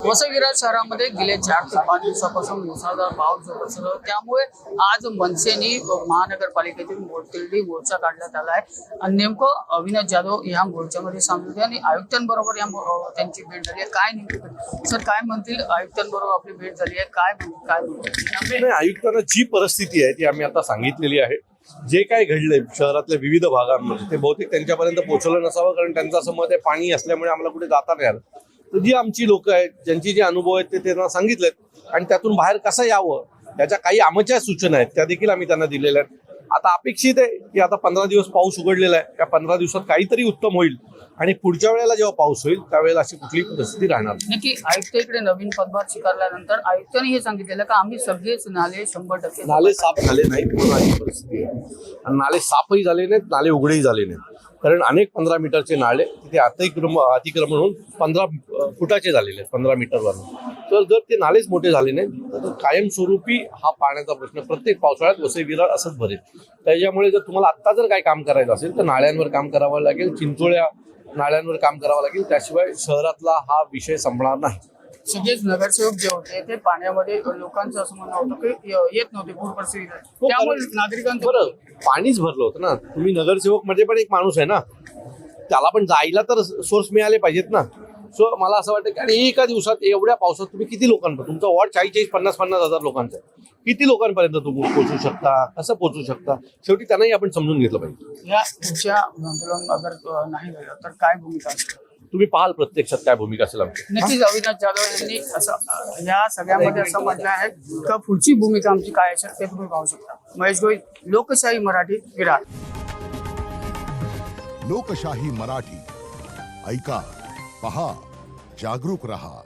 वसई विरार शहरामध्ये गेले 4 ते 5 दिवसापासून मुसळधार पाऊस होत असतो, त्यामुळे आज मनसेने महानगरपालिकेतील तिरडी मोर्चा काढण्यात आला आहे आणि नेमकं अविनाश जाधव या मोर्चामध्ये सामील होते आणि आयुक्तांबरोबर त्यांची भेट झाली आहे। काय नेमकं सर काय म्हणतील, आयुक्तांबरोबर आपली भेट झाली आहे, काय म्हणतील? आयुक्तांना जी परिस्थिती आहे ती आम्ही आता सांगितलेली आहे। जे काय घडलंय शहरातल्या विविध भागांमध्ये ते बहुतेक त्यांच्यापर्यंत पोहोचलं नसावं, कारण त्यांचं असं मत आहे पाणी असल्यामुळे आम्हाला कुठे जाता नाही आलं। तर जी आमची लोक आहेत ज्यांची जे अनुभव आहेत ते त्यांना सांगितलेत आणि त्यातून बाहेर कसं यावं त्याच्या काही आमच्या सूचना आहेत त्या देखील आम्ही त्यांना दिलेल्या आहेत। आता अपेक्षित आहे की आता 15 दिवस पाऊस उघडलेला आहे, त्या 15 दिवसात काहीतरी उत्तम होईल आणि पुढच्या वेळेला जेव्हा पाऊस होईल त्यावेळेला अशी कुठली परिस्थिती राहणार नक्की। आयुक्त इकडे नवीन पदभार स्वीकारल्यानंतर आयुक्तांनी हे सांगितलेलं का आम्ही सगळेच नाले 100% नाले साफ झाले नाहीत म्हणून अशी परिस्थिती आहे आणि नाले साफही झाले नाहीत, नाले उघडेही झाले नाहीत, कारण अनेक 15 मीटरचे नाले तिथे अतिक्रमण होऊन 15 फुटाचे झालेले आहेत, 15 मीटरवरून। तर जर ते नालेच मोठे झाले नाहीत तर कायमस्वरूपी हा पाण्याचा प्रश्न प्रत्येक पावसाळ्यात वसई विरार असंच भरेल। त्याच्यामुळे जर तुम्हाला आत्ता जर काही काम करायचं असेल तर नाल्यांवर काम करावं लागेल, चिंचोळ्या नाल्यांवर काम करावं लागेल, त्याशिवाय शहरातला हा विषय संपणार नाही। सगळेच नगरसेवक जे होते ते पाण्यामध्ये लोकांचं असं म्हणणं होतं की येत नव्हते पूर परिस्थिती, त्यामुळे नागरिकांचं पाणीच भरलं होतं ना। तुम्ही नगरसेवक म्हणजे पण एक माणूस आहे ना, त्याला पण जायला तर सोर्स मिळाले पाहिजेत ना। सो मला असं वाटतं की आणि एका दिवसात एवढ्या पावसात तुम्ही किती लोकांपर्यंत, तुमचा वॉर्ड 40-50 हजार लोकांचा आहे, किती लोकांपर्यंत तुम्ही पोहोचू शकता, कसं पोहोचू शकता, शेवटी त्यांनाही आपण समजून घेतलं पाहिजे। या पुढच्या आंदोलन अगर नाही झालं तर काय भूमिका असेल? तुम्ही पाहाल प्रत्यक्षात काय भूमिका असेल आमची। नक्कीच अविनाश जाधव यांनी असं या सगळ्यामध्ये असं म्हटलं आहे का पुढची भूमिका आमची काय असेल ते तुम्ही पाहू शकता। महेश गोयल, लोकशाही मराठी, विरार। लोकशाही मराठी, ऐका, पहा, जागरूक रहा।